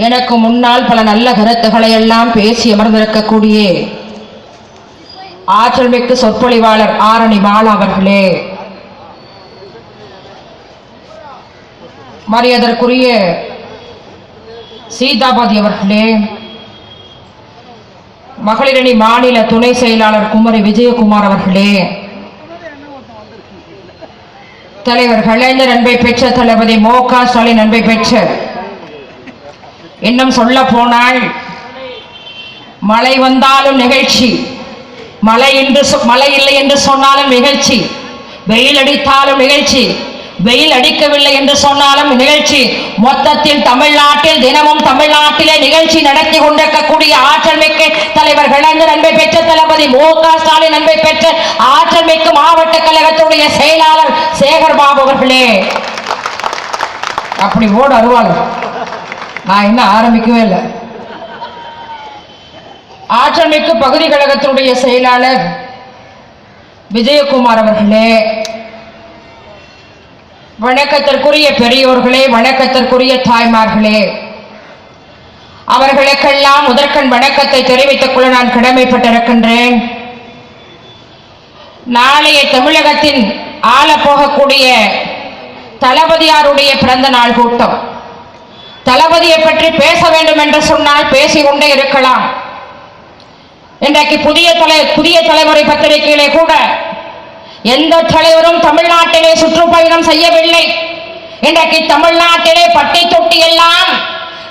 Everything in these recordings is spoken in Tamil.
எனக்கு முன்னால் பல நல்ல கருத்துக்களை எல்லாம் பேசி அமர்ந்திருக்கக்கூடிய ஆற்றல் மிக்க சொற்பொழிவாளர் ஆரணி பாலா அவர்களே, மரியாதற்குரிய சீதாபதி அவர்களே, மகளிரணி மாநில துணை செயலாளர் குமரி விஜயகுமார் அவர்களே, தலைவர் கலைஞர் அன்பை பெற்ற தளபதி மு.க. ஸ்டாலின் அன்பை பெற்ற, இன்னும் சொல்ல போனால் மழை வந்தாலும் நிகழ்ச்சி, மழை இல்லை என்று சொன்னாலும் நிகழ்ச்சி, வெயில் அடித்தாலும் நிகழ்ச்சி, வெயில் அடிக்கவில்லை என்று சொன்னாலும் நிகழ்ச்சி, மொத்தத்தில் தமிழ்நாட்டில் தினமும் தமிழ்நாட்டிலே நிகழ்ச்சி நடத்தி கொண்டிருக்கக்கூடிய ஆற்றல் மிக்க தலைவர் கலைஞர் அன்பை பெற்ற தளபதி மு.க. ஸ்டாலின் அன்பை பெற்ற ஆற்றல் மிக்க மாவட்ட கழகத்துடைய செயலாளர் சேகர் பாபு அவர்களே, அப்படி ஓடு அருவாள், நான் இன்னும் ஆரம்பிக்கவே இல்லை. ஆற்றல் மிக்க பகுதி கழகத்தினுடைய செயலாளர் விஜயகுமார் அவர்களே, வணக்கத்திற்குரிய பெரியோர்களே, வணக்கத்திற்குரிய தாய்மார்களே, அவர்களுக்கெல்லாம் முதற்கண் வணக்கத்தை தெரிவித்துக் கொள்ள நான் கடமைப்பட்டிருக்கின்றேன். நாளைய தமிழகத்தின் ஆளப்போகக்கூடிய தளபதியாருடைய பிறந்த நாள் கூட்டம். தளபதியை பற்றி பேச வேண்டும் என்று சொன்னால் பேசிக்கொண்டே இருக்கலாம். இன்றைக்கு புதிய தலைமுறை பத்திரிகையிலே கூட எந்த தலைவரும் தமிழ்நாட்டிலே சுற்றுப்பயணம் செய்யவில்லை. இன்றைக்கு தமிழ்நாட்டிலே பட்டி தொட்டி எல்லாம்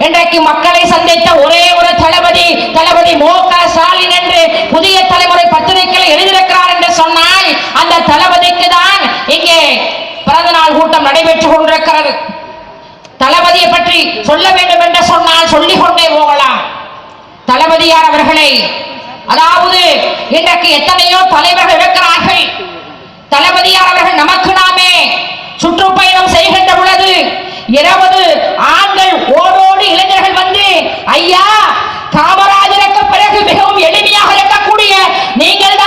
இன்றைக்கு மக்களை சந்தித்த ஒரே ஒரு தளபதி மு.க. ஸ்டாலின் என்று புதிய தலைமுறை பத்திரிகையில் எழுதியிருக்கிறார் என்று சொன்னால் அந்த தளபதிக்கு தான் இங்கே பிறந்த நாள் கூட்டம் நடைபெற்றுக் கொண்டிருக்கிறது. தளபதியை பற்றி சொல்ல வேண்டும் என்று சொன்னால் சொல்லிக் கொண்டே போகலாம். தளபதியார் அவர்களை, அதாவது இன்றைக்கு எத்தனையோ தலைவர்கள் இருக்கிறார்கள். தளபதியார் அவர்கள் நமக்கு நாமே சுற்றுப்பயணம் செய்கின்ற பொழுது 20 ஆண்கள் ஓடோடு இளைஞர்கள் வந்து, ஐயா காமராஜருக்கு பிறகு மிகவும் எளிமையாக இருக்கக்கூடிய நீங்கள்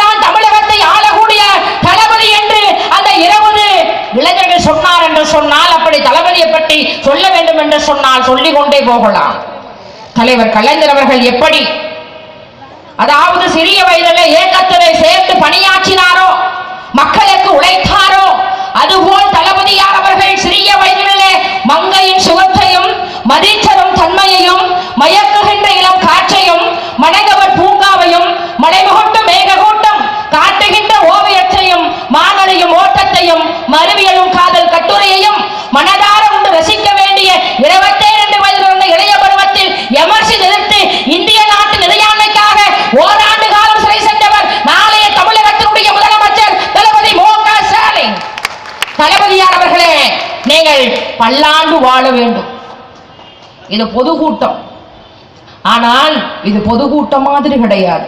தான் தமிழகத்தை ஆளக்கூடிய தளபதி என்று அந்த 20 இளைஞர்கள் சொன்னார் என்று சொன்னால், அப்படி தளபதியை பற்றி சொல்ல வேண்டும் என்று சொன்னால் சொல்லிக் கொண்டே போகலாம். தலைவர் கலைஞர் அவர்கள் எப்படி, அதாவது சிறிய வயதிலே இயக்கத்திலே சேர்த்து பணியாற்றினாரோ, மக்களுக்கு உழைத்தாரோ, அதுபோல் தளபதியார் அவர்கள் சிறிய வயதிலே மங்கையின் சுகத்தையும் மதிச்சரும் தன்மையையும் மயக்குகின்ற இளம் காற்றையும் மணங்கவர் பூங்காவையும் மலைமுகட்டும் மேககூட்டம் காட்டுகின்ற ஓவியத்தையும் மானலையும் ஓட்டத்தையும் மறுவியலும் காதல் கட்டுரையையும் மனதார உண்டு ரசிக்க வேண்டிய 22 வயதில் இருந்த இளைய பருவத்தில் எமர்சி எதிர்த்து இந்திய நாட்டின் இறையாண்மைக்காக ஓராண்டு காலம் சிறை சென்றவர் நாளைய தமிழகத்தினுடைய முதலமைச்சர் தளபதி மு.க. ஸ்டாலின். தளபதியார் அவர்களே, நீங்கள் பல்லாண்டு வாழ வேண்டும். இது பொதுக்கூட்டம், ஆனால் இது பொதுக்கூட்டம் மாதிரி கிடையாது,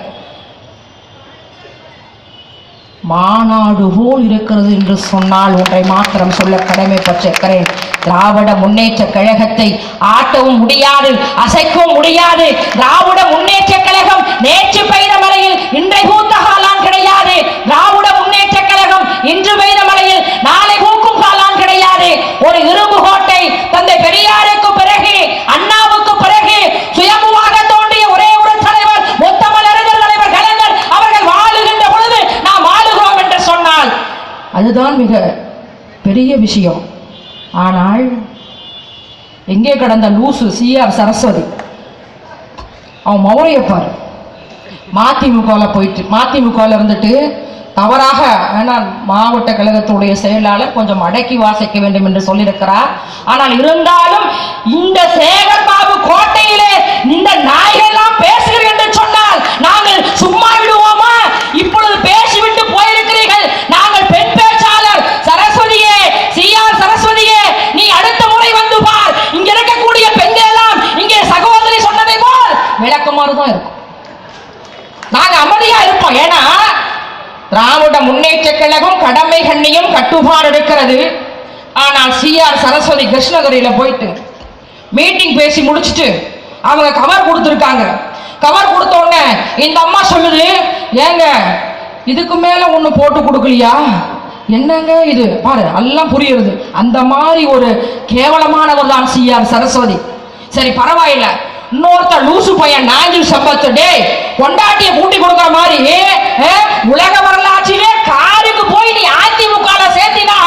மாநாடு போல் இருக்கிறது என்று சொன்னால் ஒன்றை மாத்திரம் சொல்ல கடமைப்பட்டிருக்கிறேன். திராவிட முன்னேற்ற கழகத்தை ஆட்டவும் முடியாது, அசைக்கவும் முடியாது. திராவிட முன்னேற்ற கழகம் நேற்று பெய்த மழையில் இன்றை பூத்த காலான் கிடையாது. திராவிட முன்னேற்ற கழகம் இன்று பெய்த மழையில் நாளை பூக்கும் காலான் கிடையாது. ஒரு இரும்பு கோட்டை தந்தை பெரியாருக்கு பிறகு, அண்ணாவுக்கு பிறகு சுயம்புவாக தோன்றிய ஒரே ஒரு தலைவர் முத்தமிழ் அறிஞர் தலைவர் கலைஞர் அவர்கள் வாழுகின்ற பொழுது நாம் வாழுகிறோம் என்று சொன்னால் அதுதான் மிக பெரிய விஷயம். ஆனால் எங்கே கடந்த லூசு சி.ஆர். சரஸ்வதி, அவன் மௌரியப்பார் மதிமுகவில் இருந்துட்டு தவறாக மாவட்ட கழகத்துடைய செயலாளர் கொஞ்சம் அடக்கி வாசிக்க வேண்டும் என்று சொல்லியிருக்கிறார். ஆனால் இருந்தாலும் இந்த சேகர் பாபு கோட்டையிலே இந்த நாய்கள்லாம் பேசுகிறீர்கள் என்று சொன்னால் நாங்கள் சும்மா விடுவோமா? இப்பொழுது பேசிவிட்டு போயிருக்கிறீர்கள். நாங்கள் பெண் பேச்சாளர் சரஸ்வதியே, சி.ஆர். சரஸ்வதியே, நீ அடுத்த முறை வந்து பார். இங்க இருக்கக்கூடிய பெண்கள் எல்லாம் இங்கே சகோதரி சொன்னதை போல் விளக்கமாறு தான் இருக்கும். நாங்க அமைதியா இருப்போம். ஏன்னா திராவிட முன்னேற்ற கழகம் கடமை கண்ணியும் கட்டுப்பாடு இருக்கிறது. ஆனால் சி.ஆர். சரஸ்வதி கிருஷ்ணகிரியில போயிட்டு மீட்டிங் பேசி முடிச்சுட்டு அவங்க கவர் கொடுத்துருக்காங்க. கவர் கொடுத்த உடனே இந்த அம்மா சொல்லுது, ஏங்க இதுக்கு மேல ஒண்ணு போட்டு கொடுக்கலையா? என்னங்க இது பாரு, எல்லாம் புரியுது. அந்த மாதிரி ஒரு கேவலமானவர் தான் சி.ஆர். சரஸ்வதி. சரி பரவாயில்ல, இன்னொருத்த லூசு பையன் நாஞ்சில் சம்பத்து டே கொண்டாட்டிய கூட்டி கொடுக்கிற மாதிரி உலக வரலாற்றிலே காருக்கு போய் நீ அதிமுக சேர்த்தினா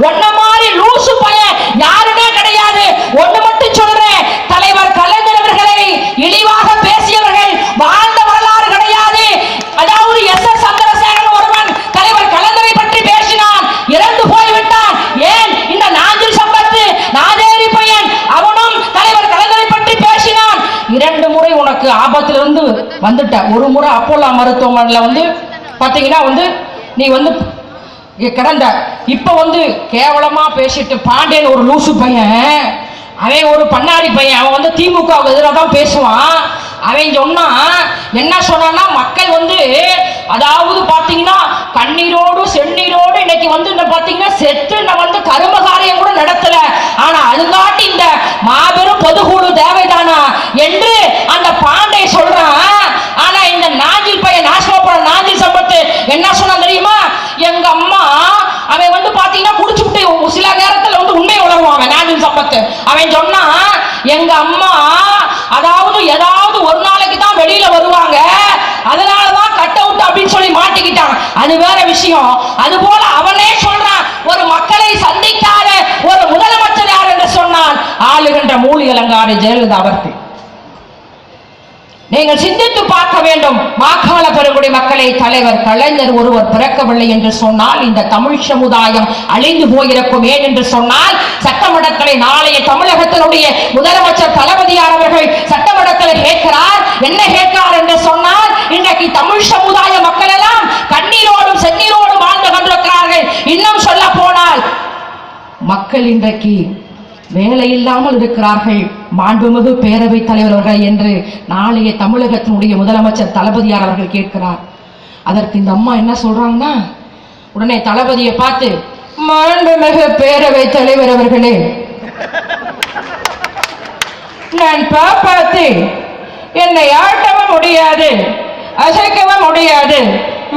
ஒன்ன மாதிரி லூசு பையன் யாருமே கிடையாது. ஒண்ணு மட்டும் சொல்றேன், தலைவர் கலைஞர் அவர்களை இழிவாக பேசியவர்கள் வாழ்ந்த வரலாறு கிடையாது. அதாவது எஸ்.எஸ். சந்திரசேகரன் ஒருவன் தலைவர் கலைஞரை பற்றி பேசினான், இறந்து போய்விட்டான். ஏன் இந்த நாஞ்சில் சம்பத்து நாதேரி பையன் அவனும் தலைவர் கலைஞரை பற்றி பேசினான். 2 முறை உனக்கு ஆபத்திலிருந்து வந்துட்ட. ஒரு முறை அப்போலோ மருத்துவமனையில் பாத்தீங்கன்னா நீ கிடந்த. இப்ப கேவலமா பேசிட்டு பாண்டியன் ஒரு லூசு பையன், அவன் ஒரு பண்ணாரி பையன், அவன் திமுகவுக்கு எதிராக தான் பேசுவான். அவன் சொன்னா என்ன சொன்னா, மக்கள் அதாவது பாத்தீங்கன்னா கண்ணீரோடு செந்நீரோடு இன்னைக்கு பாத்தீங்கன்னா செத்து கரும காரியம் கூட நடத்தல, ஆனா அதுகாட்டி இந்த மாபெரும் பொதுக்குழு தேவைதானா என்று அந்த பாண்டே சொல்றான். ஆனா இந்த நாஞ்சில் பையன் நாசமாப்பட நாஞ்சில் சம்பத்து என்ன சொன்னா தெரியுமா, எங்க அம்மா அவன் பாத்தீங்கன்னா குடிச்சுட்டு சில நேரத்துல உண்மை உணர்வான் நாஞ்சில் சம்பத்து. அவன் சொன்னா எங்க அம்மா அதாவது ஏதாவது ஒரு நாளைக்கு தான் வெளியில வருவாங்க, அதனாலதான் கட் அவுட் அப்படின்னு சொல்லி மாட்டிக்கிட்டான். அது வேற விஷயம். அது போல அவனே சொல்றான், ஒரு மக்களை சந்திக்காத ஒரு முதலமைச்சர் யார் என்று சொன்னால் ஆளுகின்ற மூலி அலங்காரி ஜெயலலிதா அவர்கள். நீங்கள் சிந்தித்து பார்க்க வேண்டும். மாகாண பெருங்குடி மக்களை தலைவர் கலைஞர் ஒருவர் பிறக்கவில்லை என்று சொன்னால் இந்த தமிழ் சமுதாயம் அழிந்து போயிருக்கும். ஏன் என்று சொன்னால் சட்டமன்றத்தில் நாளைய தமிழகத்தினுடைய முதலமைச்சர் தளபதியார் அவர்கள் சட்டமன்றத்தில் கேட்கிறார். என்ன கேட்கிறார் என்று சொன்னால், இன்றைக்கு தமிழ் சமுதாய மக்கள் எல்லாம் கண்ணீரோடும் செந்நீரோடும் வாழ்ந்து கொண்டிருக்கிறார்கள். இன்னும் சொல்ல போனால் மக்கள் இன்றைக்கு வேலை இல்லாமல் இருக்கிறார்கள், மாண்புமிகு பேரவைத் தலைவர் அவர்கள் என்று நாளைய தமிழகத்தினுடைய முதலமைச்சர் தளபதியார் அவர்கள் கேட்கிறார். அதற்கு இந்த அம்மா என்ன சொல்றாங்கன்னா, உடனே தளபதியை பார்த்து, மாண்புமிகு பேரவைத் தலைவர் அவர்களே, நான் பார்த்து என்னை ஆட்டவும் முடியாது, அசைக்கவும் முடியாது.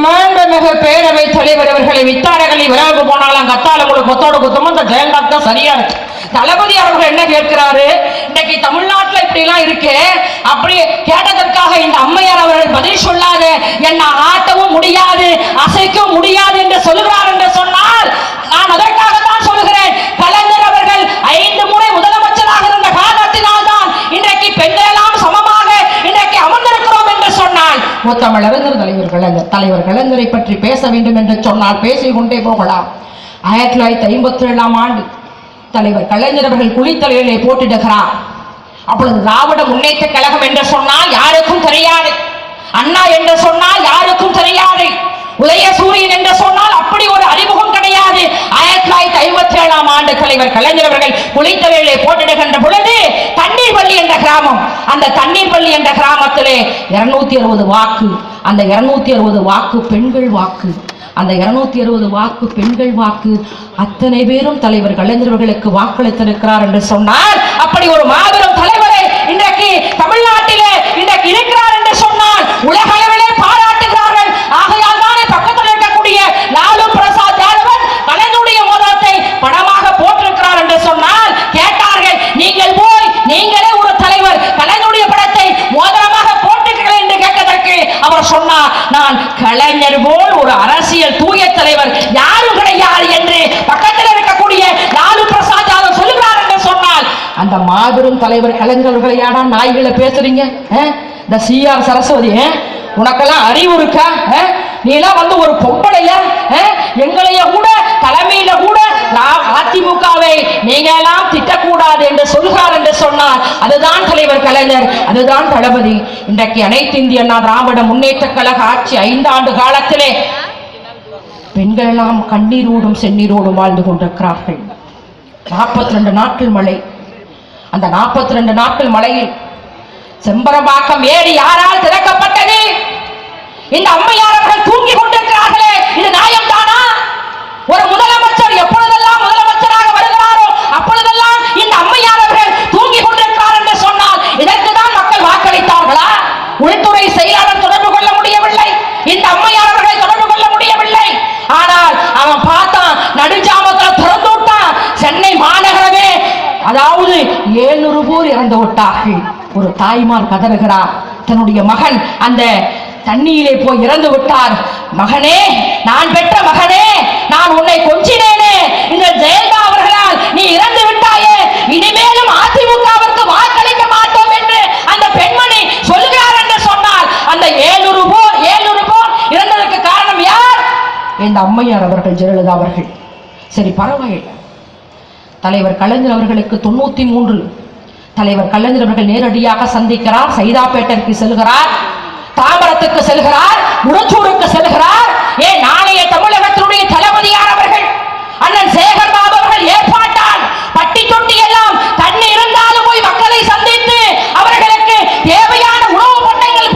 மாண்புமிகு பேரவைத் தலைவர் அவர்களை வித்தாரகளில் விழாவுக்கு போனாலும் கத்தாளங்களுக்கு கொத்தோடு குத்தமும் இந்த ஜெயலலிதா தான் சரியா இருக்கு. தளபதி அவர்கள் என்ன கேட்கிறாரு, இன்னைக்கு தமிழ்நாட்டில் இப்படி எல்லாம் இருக்கு, அப்படி கேட்டதற்காக இந்த அம்மையார் அவர்கள் பதில் சொல்லாத, என்ன ஆட்டவும் முடியாது அசைக்கவும் முடியாது என்று சொல்லுகிறார் என்று சொன்னால், நான் அதற்காகத்தான் சொல்லுகிறேன், கலைஞர் அவர்கள் 5 முறை முதலமைச்சராக இருந்த காரணத்தினால் தான் இன்றைக்கு பெண்கள் எல்லாம் சமமாக இன்றைக்கு அமர்ந்திருக்கிறோம் என்று சொன்னால், முத்தமிழறிஞர் தலைவர் கலைஞரை பற்றி பேச வேண்டும் என்று சொன்னால் பேசிக்கொண்டே போகலாம். 1957ஆம் ஆண்டு தலைவர் கலைஞர் அவர்கள் குளித்தலையிலே போட்டிடுகிறார். அப்பொழுது திராவிட முன்னேற்ற கழகம் என்று சொன்னால் யாருக்கும் தெரியாது, அண்ணா என்று சொன்னால் யாருக்கும் தெரியாது, உதயசூரியன் என்று சொன்னால் அப்படி ஒரு அறிமுகம் கிடையாது. 1957ஆம் ஆண்டு தலைவர் கலைஞர் அவர்கள் குளித்தலையிலே போட்டிடுகின்ற பொழுது தண்ணீர் பள்ளி என்ற கிராமம், அந்த தண்ணீர் பள்ளி என்ற கிராமத்திலே 260 வாக்கு, அந்த 260 வாக்கு பெண்கள் வாக்கு, அந்த 260 வாக்கு பெண்கள் வாக்கு, அத்தனை பேரும் தலைவர் கலைஞர்களுக்கு வாக்களித்திருக்கிறார் என்று சொன்னார். அப்படி ஒரு மாபெரும் தலைவரை இன்றைக்கு தமிழ்நாட்டிலே இன்றைக்கு இருக்கிறார் என்று சொன்னால் உலக அளவிலே பாராட்டுகிறார்கள். ஆகையால் தானே பக்கத்தில் இருக்கக்கூடிய லாலு பிரசாத் யாதவன் கலைஞருடைய மோதிரத்தை படமாக போட்டிருக்கிறார் என்று சொன்னால் கேட்டார்கள், நீங்கள் போய் நீங்களே ஒரு தலைவர் கலைஞருடைய படத்தை மோதிரமாக போட்டிருக்கிறேன் என்று கேட்டதற்கு அவர் சொன்னார், நான் கலைஞர் போல் ஒரு அரசியல் தூய தலைவர் யாரும் கிடையாது என்று பக்கத்தில் இருக்கக்கூடிய லாலு பிரசாத் யாதவ் சொல்லுகிறார் என்று சொன்னால், அந்த மாபெரும் தலைவர் கலைஞர்களை யாரா நாய்களை பேசுறீங்க? இந்த CR சரஸ்வதி, உனக்கெல்லாம் அறிவு இருக்கா? நீ எல்லாம் ஒரு பொம்பளைய, எங்களைய கூட தலைமையில கூட அதிமுகவை நீங்க எல்லாம் திட்டக்கூடாது என்று சொல்கிறார் என்று சொன்னார். அதுதான் தலைவர் கலைஞர், அதுதான் தளபதி. இன்றைக்கு அனைத்து இந்திய அண்ணா திராவிட முன்னேற்ற கழக ஆட்சி 5 ஆண்டு காலத்திலே பெண்கள் எல்லாம் கண்ணீரோடும் செந்நீரோடும் வாழ்ந்து கொண்டிருக்கிறார்கள். 42 நாட்கள் மழை, அந்த 42 நாட்கள் மழையில் செம்பரம்பாக்கம் ஏரி யாரால் திறக்கப்பட்டது? இந்த அம்மையார் அவர்கள் தூங்கி கொண்டிருக்கிறார்களே, இது நியாயம் தானா? ஒரு முதலமைச்சர் எப்பொழுதெல்லாம் முதலமைச்சராக வருகிறாரோ அப்பொழுதெல்லாம் இந்த அம்மையார் அவர்கள் தூங்கி கொண்டிருக்கிறார் என்று சொன்னால் இதற்கு தான் மக்கள் வாக்களித்தார்களா? உள்துறை செயலாளர் தொடர்பு கொள்ள முடியவில்லை, இந்த அம்மையார் அவர்களை தொடர்பு கொள்ள முடியவில்லை. ஆனால் அவன் பார்த்தான், நடுஞ்சாமத்தில் திறந்து விட்டான். சென்னை மாநகரமே அதாவது 700 700 பேர் இறந்து விட்டார்கள். ஒரு தாய்மார் கதறுகிறார், தன்னுடைய மகன் அந்த தண்ணீரிலே போய் இறந்து விட்டார். மகனே, நான் பெற்ற மகனே, நான் உன்னை கொஞ்சினேனே, இந்த ஜெயலலிதா அவர்களால் நீ இறந்து விட்டாயே, இனிமேலும் அதிமுகவிற்கு வாக்களிக்க மாட்டோம் என்று அந்த பெண்மணி சொல்கிறார் என்று சொன்னால், அந்த 700 பேர் இறந்ததற்கு காரணம் யார்? இந்த அம்மையார் அவர்கள், ஜெயலலிதா அவர்கள். சரி, பரவாயில்லை. தலைவர் கலைஞர் அவர்களுக்கு 93. தலைவர் கலைஞர் அவர்கள் நேரடியாக சந்திக்கிறார். சைதாப்பேட்டைக்கு செல்கிறார், தாம்பரத்துக்கு செல்கிறார், உடச்சூருக்கு செல்கிறார். ஏன் நாளைய தமிழகத்தினுடைய தளபதியார் அவர்கள் அண்ணன் சேகர் பாபு அவர்கள் ஏற்பாட்டால் பட்டி தொட்டி எல்லாம் தண்ணி இருந்தாலும் போய் மக்களை சந்தித்து அவர்களுக்கு தேவையான உணவு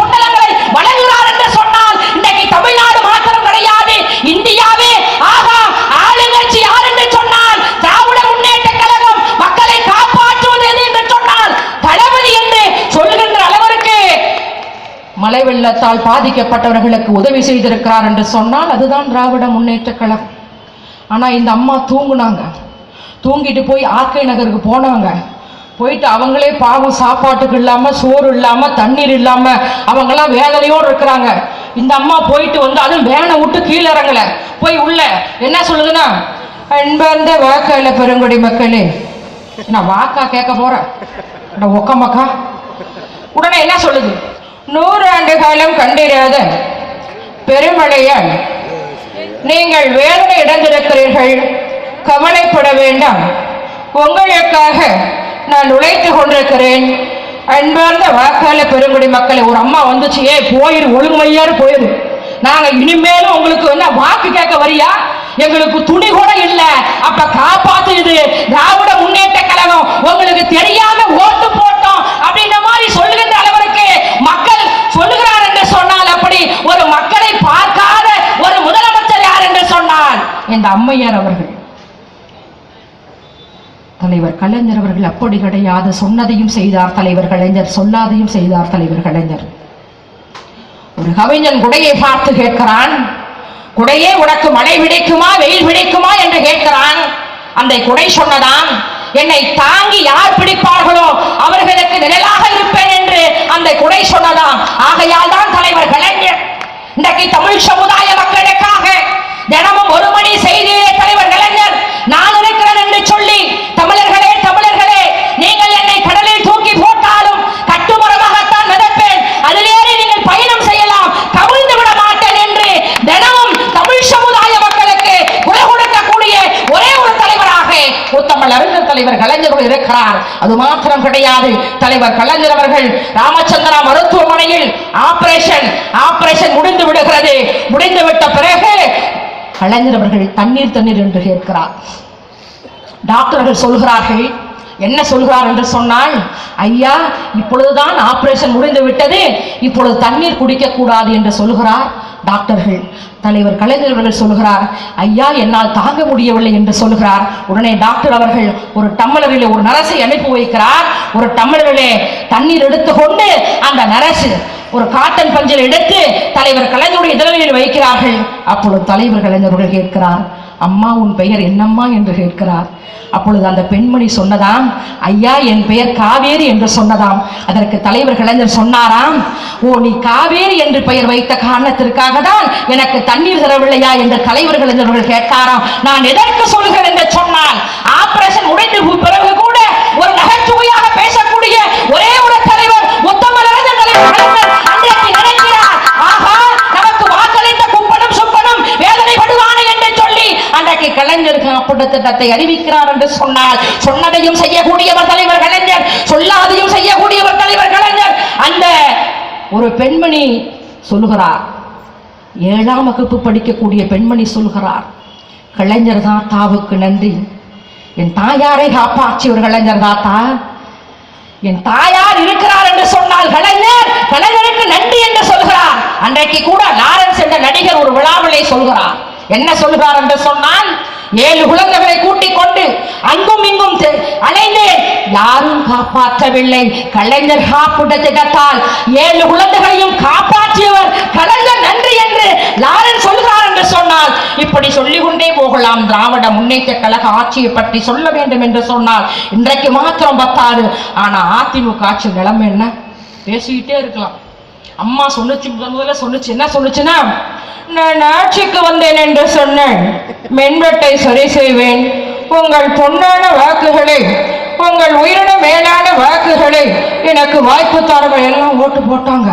பொட்டலங்களை வழங்குகிறார் என்று சொன்னால், இன்றைக்கு தமிழ்நாடு மாத்திரம் கிடையாது, இந்தியாவே ஆகா ஆளுங்கட்சி யார் என்று சொன்னால் திராவிட முன்னேற்ற கழகம். மக்களை காப்பாற்றுவது என்று சொன்னால் தளபதி என்று சொல்கின்ற அளவிற்கு மழை வெள்ளத்தால் பாதிக்கப்பட்டவர்களுக்கு உதவி செய்திருக்கிறார் என்று சொன்னால் அதுதான் திராவிட முன்னேற்ற கழகம். ஆனா இந்த அம்மா தூங்குனாங்க, தூங்கிட்டு போய் ஆர்கே நகருக்கு போனாங்க. போயிட்டு அவங்களே பாவம் சாப்பாட்டுக்கு இல்லாம, சோறு இல்லாம, தண்ணீர் இல்லாம அவங்கெல்லாம் வேதனையோடு இருக்கிறாங்க. இந்த அம்மா போயிட்டு வந்து அதுவும் வேனை விட்டு கீழே இறங்கல, போய் உள்ள என்ன சொல்லுதுன்னா, அன்பார்ந்த வாக்காள பெருங்குடி மக்களே, நான் வாக்கா கேட்க போறேன் ஒக்க மக்கா. உடனே என்ன சொல்லுது, 100 ஆண்டு காலம் கண்டிராத பெருமழையால் நீங்கள் வேதனை இழந்திருக்கிறீர்கள், கவலைப்பட வேண்டாம், உங்களுக்காக நான் உழைத்துக் கொண்டிருக்கிறேன். அன்பார்ந்த வாக்காள பெருங்குடி மக்களை. ஒரு அம்மா வந்துச்சு, போயிரு, ஒழுங்குமையாரு போயிரு, நாங்க இனிமேலும் உங்களுக்கு என்ன வாக்கு கேட்க வரியா, எங்களுக்கு துணி கூட இல்ல, அப்ப காப்பாத்துது திராவிட முன்னேற்ற கழகம், உங்களுக்கு தெரியாம ஓட்டு போட்டோம் அப்படின்ற மாதிரி சொல்லுகின்ற அளவிற்கு மக்கள் சொல்லுகிறார் என்று சொன்னால், அப்படி ஒரு மக்களை பார்க்காத ஒரு முதலமைச்சர் யார் என்று சொன்னால் இந்த அம்மையார் அவர்கள். தலைவர் கலைஞர் அவர்கள் அப்படி கிடையாது. சொன்னதையும் செய்தார் தலைவர் கலைஞர், சொல்லாதையும் செய்தார் தலைவர் கலைஞர். ஒரு கவிஞன் குடையை பார்த்து கேட்கிறான், குடையே உனக்கு மழை பிடிக்குமா வெயில் பிடிக்குமா என்று கேட்கிறான். அந்த குடை சொன்னதான், என்னை தாங்கி யார் பிடிப்பார்களோ அவர்களுக்கு நிழலாக இருப்பேன் என்று அந்த குடை சொன்னதாம். ஆகையால் தான் தலைவர் கலைஞர் இன்றைக்கு தமிழ் சமுதாய மக்களுக்காக தினமும் 1 மணி செய்தியே தலைவர் கலைஞர் நான் இருக்கிறேன் என்று சொல்லி, தமிழர்களே தமிழர்களே, நீங்கள் என்னை கடலில் தூக்கி போட்டாலும் கட்டுமரமாகத்தான் மிதப்பேன், அதிலேறி நீங்கள் பயணம் செய்யலாம், கவிழ்ந்து விட மாட்டேன் என்று தினமும் தமிழ் சமுதாய மக்களுக்கு குரல் கொடுக்கக்கூடிய ஒரே ஒரு தலைவராக உத்தமல் அறிஞர் தலைவர் கலைஞர் இருக்கிறார். அது மாத்திரம் கிடையாது, தலைவர் கலைஞர் அவர்கள் ராமச்சந்திரா மருத்துவமனையில் ஆபரேஷன் முடிந்து விடுகிறது. முடிந்துவிட்ட பிறகு கலைஞர் அவர்கள் தண்ணீர் என்று கேட்கிறார். டாக்டர்கள் சொல்கிறார்கள், என்ன சொல்கிறார் என்று சொன்னால், ஐயா இப்பொழுதுதான் ஆபரேஷன் முடிந்து விட்டது, இப்பொழுது தண்ணீர் குடிக்க கூடாது என்று சொல்கிறார் டாக்டர்கள். தலைவர் கலைஞர் அவர்கள் சொல்கிறார், ஐயா என்னால் தாங்க முடியவில்லை என்று சொல்கிறார். உடனே டாக்டர் அவர்கள் ஒரு டம்ளரிலே ஒரு நரசை அனுப்பி வைக்கிறார். ஒரு டம்ளரிலே தண்ணீர் எடுத்துக்கொண்டு அந்த நரசு ஒரு காட்டன் பஞ்சில் எடுத்து தலைவர் கலைஞருடைய இதழில் வைக்கிறார்கள். அப்பொழுது தலைவர் கலைஞர் அவர்கள் கேட்கிறார், அம்மா உன் பெயர் என்னம்மா என்று கேட்கிறார். அப்பொழுது அந்த பெண்மணி சொன்னதாம், ஐயா என் பெயர் காவேரி என்று சொன்னதாம். அதற்கு தலைவர் கலைஞர் சொன்னாராம், ஓ நீ காவேரி என்று பெயர் வைத்த காரணத்திற்காக தான் எனக்கு தண்ணீர் தரவில்லையா என்று தலைவர் கலைஞர்கள் கேட்டாராம். நான் எதற்கு சொல்கிறேன் என்று சொன்னால், ஆபரேஷன் முடிந்து பிறகு கூட ஒரு நகைச்சுவையாக பேசக்கூடிய ஒரே ஒரு தலைவர் உத்தமல் அறிஞர் தலைவர் கலைஞர் அன்றைக்கு நினைக்கிறார், ஆகா நமக்கு வாக்களித்த கும்பனும் சுப்பனும் வேதனைப்படுவானே என்று சொல்லி அன்றைக்கு கலைஞர் காப்பீட்டு திட்டத்தை அறிவிக்கிறார் என்று சொன்னால், சொன்னதையும் செய்யக்கூடியவர் தலைவர் கலைஞர், சொல்லாதையும் செய்யக்கூடியவர் தலைவர் கலைஞர். அந்த ஒரு பெண்மணி சொல்லுகிறார், 7ஆம் வகுப்பு படிக்கக்கூடிய பெண்மணி சொல்கிறார், கலைஞர் தான் தாவுக்கு நன்றி, என் தாயாரை காப்பாற்றியவர் கலைஞர் தாத்தா, என் தாயார் இருக்கிறார் என்று சொன்னால் கலைஞருக்கு நன்றி என்று சொல்கிறார். அன்றைக்கு கூட லாரன்ஸ் என்ற நடிகர் ஒரு விழாவிலே சொல்கிறார், என்ன சொல்கிறார் என்று சொன்னால், 7 குழந்தைகளை கூட்டிக் கொண்டு அங்கும் இங்கும் அலைந்தேன், யாரும் காப்பாற்றவில்லை. கலைஞர் காப்பீட்டு திட்டத்தால் 7 குழந்தைகளையும் காப்பாற்றியவர் கலைஞர் நன்றி என்று லாரன்ஸ் சொல்கிறார் என்று சொன்னால் இப்படி சொல்லிக் கொண்டே போகலாம். திராவிட முன்னேற்ற கழக ஆட்சியை பற்றி சொல்ல வேண்டும் என்று சொன்னால் இன்றைக்கு மாத்திரம் பத்தாது. ஆனா அதிமுக ஆட்சி நிலைமை என்ன? பேசிக்கிட்டே இருக்கலாம். அம்மா சொன்னுச்சு, முதல்ல சொன்னுச்சு, என்ன சொன்னுச்சுன்னா, நான் ஆட்சிக்கு வந்தேன் என்று சொன்னேன், மின்வெட்டை சரி செய்வேன், உங்கள் பொன்னான வாக்குகளை, உங்கள் உயிரின மேலான வாக்குகளை எனக்கு வாய்ப்பு தரவர்கள் எல்லாம் ஓட்டு போட்டாங்க.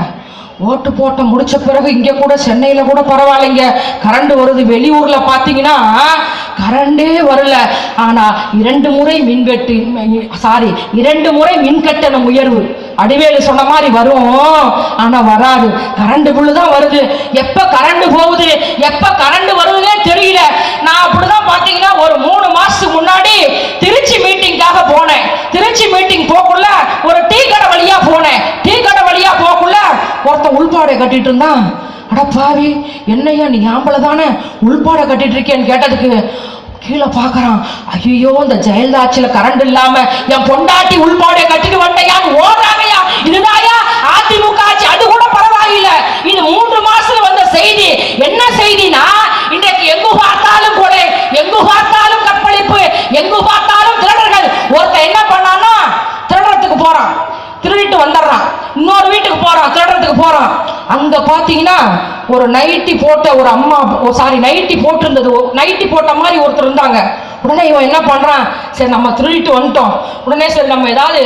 ஓட்டு போட்ட முடிச்ச பிறகு இங்க கூட சென்னையில கூட பரவாயில்லைங்க, கரண்ட் வருது. வெளியூர்ல பாத்தீங்கன்னா கரண்டே வரல. ஆனா 2 முறை மின்வெட்டு, 2 முறை மின் கட்டணம் உயர்வு. அடிவேலு சொன்ன மாதிரி வரும், ஆனா வராது. கரண்ட் பில்லு தான் வருது. எப்ப கரண்ட் போகுது, எப்ப கரண்ட் வருதுன்னே தெரியல. நான் அப்படிதான் பாத்தீங்கன்னா ஒரு 3 மாசத்துக்கு முன்னாடி திருச்சி மீட்டிங்காக போனேன். திருச்சி மீட்டிங் போக்குள்ள ஒரு டீ கடை வழியா போனேன். டீ கடை வழியா போக்குள்ள ஒருத்தன் உள்பாடை கட்டிட்டு இருந்தான். அட பாவி, என்னையா நீ ஆம்பளை தானே உள்பாடை கட்டிட்டு இருக்கேன்னு கேட்டதுக்கு கீழே பாக்குறான். ஐயோ, இந்த ஜெயலலிதா ஆட்சியில கரண்ட் இல்லாம என் பொண்டாட்டி உள்பாடை கட்டிட்டு வந்தையான்னு ஓடுறாங்கயா. இதுதாயா அதிமுக ஆட்சி. அது கூட பரவாயில்லை. இது 3 மாசத்துல வந்த செய்தி. என்ன செய்தினா, இன்றைக்கு எங்கு பார்த்தாலும் கொலை, எங்கு பார்த்தாலும் கற்பழிப்பு, எங்கு பார்த்தாலும் திருடர்கள். ஒருத்தன் என்ன பண்ணான்னா திருடத்துக்கு போறான், திருடிட்டு வந்துடுறான். இன்னொரு வீட்டுக்கு போறான், திருடத்துக்கு போறான். அங்க பாத்தீங்கன்னா ஒரு நைட்டி போட்ட ஒரு அம்மா, நைட்டி போட்டிருந்தது, நைட்டி போட்ட மாதிரி ஒருத்தர் இருந்தாங்க. உடனே இவன் என்ன பண்றான், சரி நம்ம திருடிட்டு வந்துட்டோம், உடனே சரி நம்ம ஏதாவது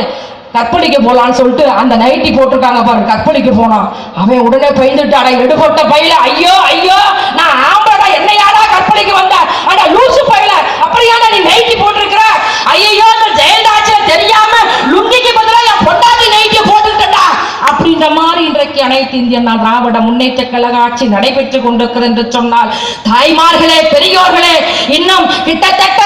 கற்பழிக்க போலான்னு சொல்லிட்டு அந்த நைட்டி போட்டிருக்காங்க பாரு, கற்பழிக்க போனான். அவன் உடனே பயந்துட்டாடா, எடுபட்ட பையில, ஐயோ ஐயோ நான் ஆம்பளை, என்னையாடா கற்பழிக்க வந்த, ஆனா லூசு பையில அப்படியாடா நீ நைட்டி போட்டிருக்கிற, ஐயோ இந்த ஜெயலலிதா ஆட்சியில தெரியாம லுங்கிக்கு பதிலாக என் பொண்டாட்டி நைட்டியை போட்டுட்டா அப்படின்ற மாதிரி இன்றைக்கு அனைத்து இந்திய திராவிட முன்னேற்ற கழக ஆட்சி நடைபெற்றுக் கொண்டிருக்கிறது என்று சொன்னால், தாய்மார்களே, பெரியோர்களே, இன்னும் கிட்டத்தட்ட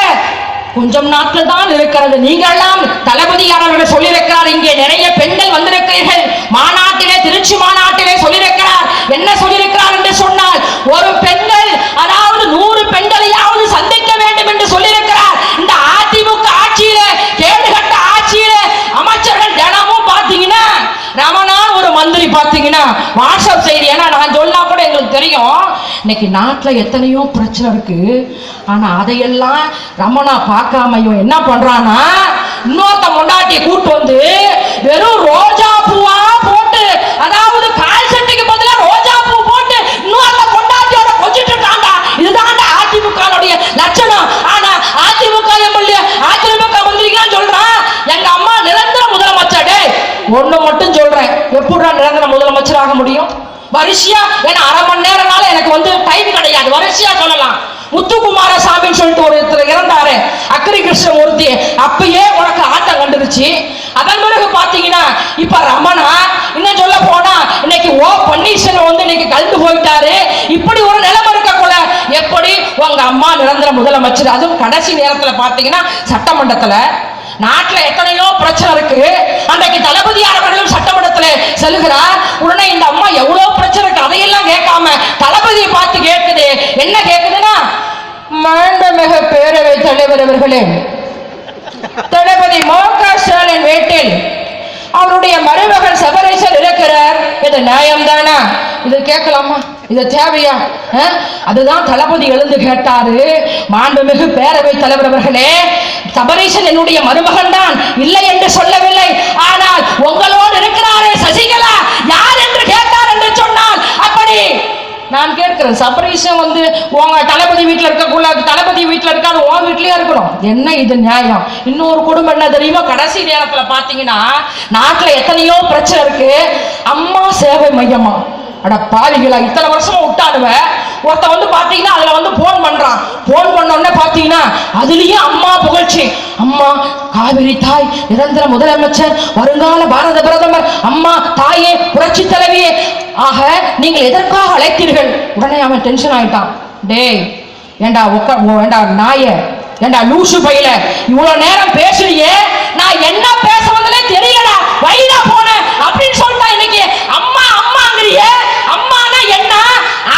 கொஞ்சம் நாட்கள் தான் இருக்கிறது. நீங்கள் எல்லாம் தளபதியாளர்கள் சொல்லியிருக்கிறார், இங்கே நிறைய பெண்கள் வந்திருக்கிறீர்கள் மாநாட்டிலே, திருச்சி மாநாட்டிலே சொல்லியிருக்கிறார். என்ன சொல்லியிருக்கிறார் என்று சொன்னால், ஒரு பெண்கள் அதாவது 100 பெண்களையாவது சந்திக்க வேண்டும் என்று சொல்லியிருக்கிறார். இந்த அதிமுக ஆட்சியில, கேடுகட்ட ஆட்சியில அமைச்சர்கள் தினமும் பாத்தீங்கன்னா, ரமணா ஒரு மந்திரி பாத்தீங்கன்னா வாட்ஸ்அப் செய்தி, ஏன்னா நான் சொன்னா கூட எங்களுக்கு தெரியும் இன்னைக்கு நாட்டில் எத்தனையோ பிரச்சனை இருக்கு. ஆனா அதையெல்லாம் ரமணா பார்க்காம இவன் என்ன பண்றானா, இன்னொருத்த முண்டாட்டியை கூட்டு வந்து வெறும் ரோஜா பூவா போட்டு, அதாவது கால் சட்டைக்கு பதிலாக ரோஜா பூ போட்டு இன்னொருத்த முண்டாட்டியோட கொஞ்சிட்டு இருக்காங்க. இதுதான் அதிமுக லட்சணம். ஆனா அதிமுக எம்எல்ஏ, அதிமுக மந்திரிகள் சொல்றான், எங்க அம்மா நிரந்தர முதலமைச்சர். ஒண்ணு மட்டும் சொல்றேன், எப்படா நிரந்தர முதலமைச்சர் ஆக முடியும்? வரிசையா, ஏன்னா 1/2 மணி நேரம்னால எனக்கு வந்து டைம் கிடையாது, வரிசையா சொல்லலாம். முத்துக்குமாரசாமின்னு சொல்லிட்டு ஒருத்தர் இறந்தாரு, அக்கரி கிருஷ்ணமூர்த்தி. அப்பயே உனக்கு ஆட்டம் கண்டுருச்சு. அதன் பிறகு பாத்தீங்கன்னா இப்ப ரமணா, இன்னும் சொல்ல போனா இன்னைக்கு ஓ பன்னீர்செல்வம் வந்து இன்னைக்கு கலந்து போயிட்டாரு. இப்படி ஒரு நிலைமை இருக்கக்குள்ள எப்படி உங்க அம்மா நிரந்தர முதலமைச்சர்? அதுவும் கடைசி நேரத்துல பாத்தீங்கன்னா சட்டமன்றத்துல நாட்டுல எத்தனையோ பிரச்சனை இருக்கு. அன்றைக்கு தளபதியாளர்களும் சட்டமன்றத்தில் செல்கிறார். உடனே இந்த அம்மா எவ்வளவு பிரச்சனை இருக்கு அதையெல்லாம் கேட்காம தளபதியை பார்த்து கேட்குது. என்ன கேட்குதுன்னா, மாண்புமிகு பேரவை தலைவர் அவர்களே, தளபதி மு.க. ஸ்டாலின் வீட்டில் அவருடைய மருமகன் சபரீசன் இருக்கிறார், இது நியாயம் தானா? இது கேட்கலாமா? இது தேவையா? அதுதான் தளபதி எழுந்து கேட்டாரு. மாண்புமிகு பேரவை தலைவர் அவர்களே, சபரீசன் என்னுடைய மருமகன் தான், இல்லை என்று சொல்லவில்லை. ஆனால் உங்களோடு இருக்கிறாரே சசிகலா, யார் என்று கேட்டார் என்று சொன்னால், அப்படி நான் கேட்கிறேன், சபரீசன் வந்து உங்க தளபதி வீட்டில் இருக்கக்கூடாது, தளபதி வீட்டில் இருக்காது, உன் வீட்லயே இருக்கணும். என்ன இது நியாயம்? இன்னொரு குடும்பம் என்ன தெரியுமா, கடைசி நேரத்தில் பார்த்தீங்கன்னா நாட்டில் எத்தனையோ பிரச்சனை இருக்கு. அம்மா சேவை மையமா, அட பாவிகளா, இத்தனை வருஷமா விட்டானுவ. ஒருத்த வந்து பாத்தீங்கன்னா அதுல வந்து போன் பண்றான். போன் பண்ண உடனே பாத்தீங்கன்னா அதுலயும் அம்மா புகழ்ச்சி. அம்மா காவிரி தாய், நிரந்தர முதலமைச்சர், வருங்கால பாரத பிரதமர், அம்மா தாயே, புரட்சி தலைவியே, ஆக நீங்கள் எதற்காக அழைத்தீர்கள்? உடனே அவன் டென்ஷன் ஆயிட்டான். டேய் ஏண்டா ஏண்டா நாய, ஏண்டா லூசு பையில, இவ்வளவு நேரம் பேசுறியே, நான் என்ன பேச வந்தே தெரியலடா, வயிறா போன அப்படின்னு சொல்லிட்டா. இன்னைக்கு அம்மா அம்மாங்கிறிய, அம்மானா என்ன?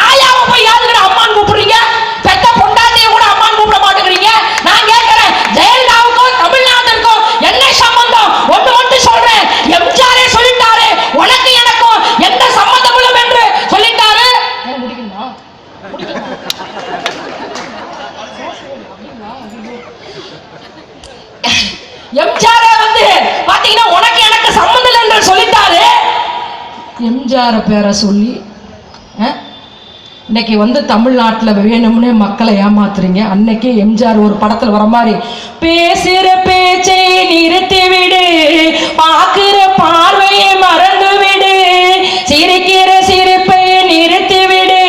ஆயாவை போய் யாருக்கிற அம்மான்னு கூப்பிடுறீங்க? பெத்த பொண்டாட்டியை கூட அம்மான்னு கூப்பிட மாட்டேங்கிறீங்க. நான் கேட்கிறேன், ஜெயலலிதா எம்ஜிஆர் பேரை சொல்லி இன்னைக்கு வந்து தமிழ்நாட்டில் வேணும்னே மக்களை ஏமாத்துறீங்க. அன்னைக்கு எம்ஜிஆர் ஒரு படத்தில் வர மாதிரி, பேசுற பேச்சை நிறுத்தி விடு, பார்க்கிற பார்வையை மறந்து விடு, சிரிக்கிற சிரிப்பை நிறுத்தி விடு,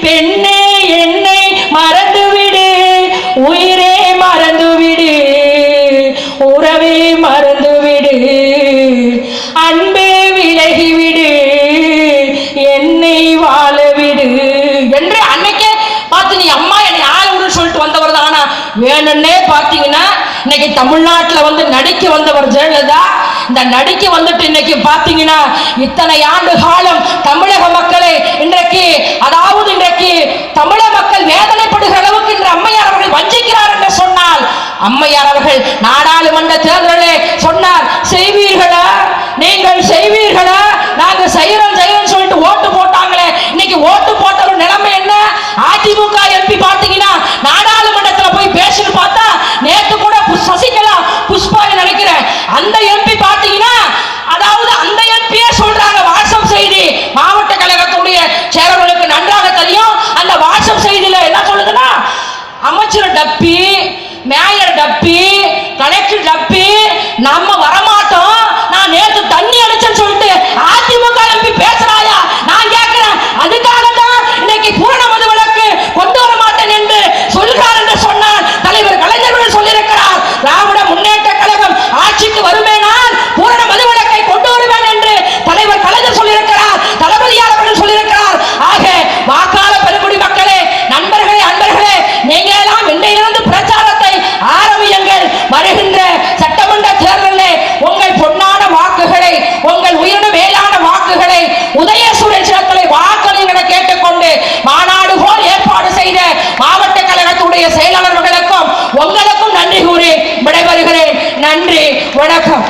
பெண்ணே என்னை மறந்து விடு, உயிரே மறந்து விடு, உறவே மறந்து விடு, அன்பே விலகி விடு, என்னை வாழ விடு என்று அன்னைக்கே பார்த்து நீ அம்மா என்னை ஆள விடுன்னு சொல்லிட்டு வந்தவர் தான். ஆனா வேணும்னே பார்த்தீங்கன்னா இன்னைக்கு தமிழ்நாட்டில் வந்து நடிக்க வந்தவர் ஜெயலலிதா. இந்த நடிக்க வந்துட்டு இன்னைக்கு பார்த்தீங்கன்னா இத்தனை ஆண்டு காலம் தமிழக மக்களை இன்றைக்கு தமிழக மக்கள் வேதனைப்படுகிற அளவுக்கு இன்று அம்மையார் அவர்கள் வஞ்சிக்கிறார் என்று சொன்னால், அம்மையார் அவர்கள் நாடாளுமன்ற தேர்தலில் சொன்னார், செய்வீர்களா, நீங்கள் செய்வீர்களா, நாங்க செய்யறோம் சொல்லிட்டு ஓட்டு போட்டாங்களே. இன்னைக்கு ஓட்டு போட்ட ஒரு நிலைமை என்ன? அதிமுக எம்பி பார்த்தீங்கன்னா நாடாளுமன்றத்தில் போய் பேசிட்டு பார்த்தா, நேற்று கூட சசிகலா புஷ்பா நினைக்கிறேன் அந்த எம்பி பார்த்தீங்கன்னா, அதாவது அந்த எம்பியே சொல்றாங்க வாட்ஸ்அப் செய்தி, மாவட்ட கழகத்துடைய செயலர்களுக்கு நன்றாக தெரியும். அந்த வாட்ஸ்அப் செய்தியில என்ன சொல்லுதுன்னா, அமைச்சர் டப்பி, மேயர் டப்பி, கலெக்டர் டப்பி, நம்ம வரமாட்டோம், நான் நேற்று தண்ணி அடிச்சேன்னு சொல்லிட்டு அதிமுக எம்பி பேசுறாயா? நான் கேட்கிறேன், அதுக்காக தான் இன்னைக்கு பூரண மது விலக்கு கொண்டு வர மாட்டேன் என்று சொல்கிறார் என்று சொன்னார் தலைவர் கலைஞர்கள் சொல்லியிருக்கிறார். திராவிட முன்னேற்ற கழகம் ஆட்சிக்கு வருமேனால் பூரண மது விலக்கை கொண்டு வருவேன் என்று தலைவர் கலைஞர் சொல்லியிருக்கிறார், தளபதியார் அவர்கள் சொல்லியிருக்கிறார். ஆக வாக்காள பெருங்குடி மக்களே, நண்பர்களே, அன்பர்களே, நீங்க எல்லாம் இன்றையிலிருந்து பிரச்சாரத்தை ஆரம்பியுங்கள். வருகின்ற சட்டமன்ற தேர்தலில் உங்கள் பொன்னான வாக்குகளை, உங்கள் உயிரின மேலான வாக்குகளை உதயசூரியன் சின்னத்திலே வாக்களியுங்கள் என கேட்டுக்கொண்டு, மாநாடு போல் ஏற்பாடு செய்த மாவட்ட கழகத்துடைய செயலாளர்களுக்கும் உங்களுக்கும் நன்றி கூறி விடைபெறுகிறேன். நன்றி, வணக்கம்.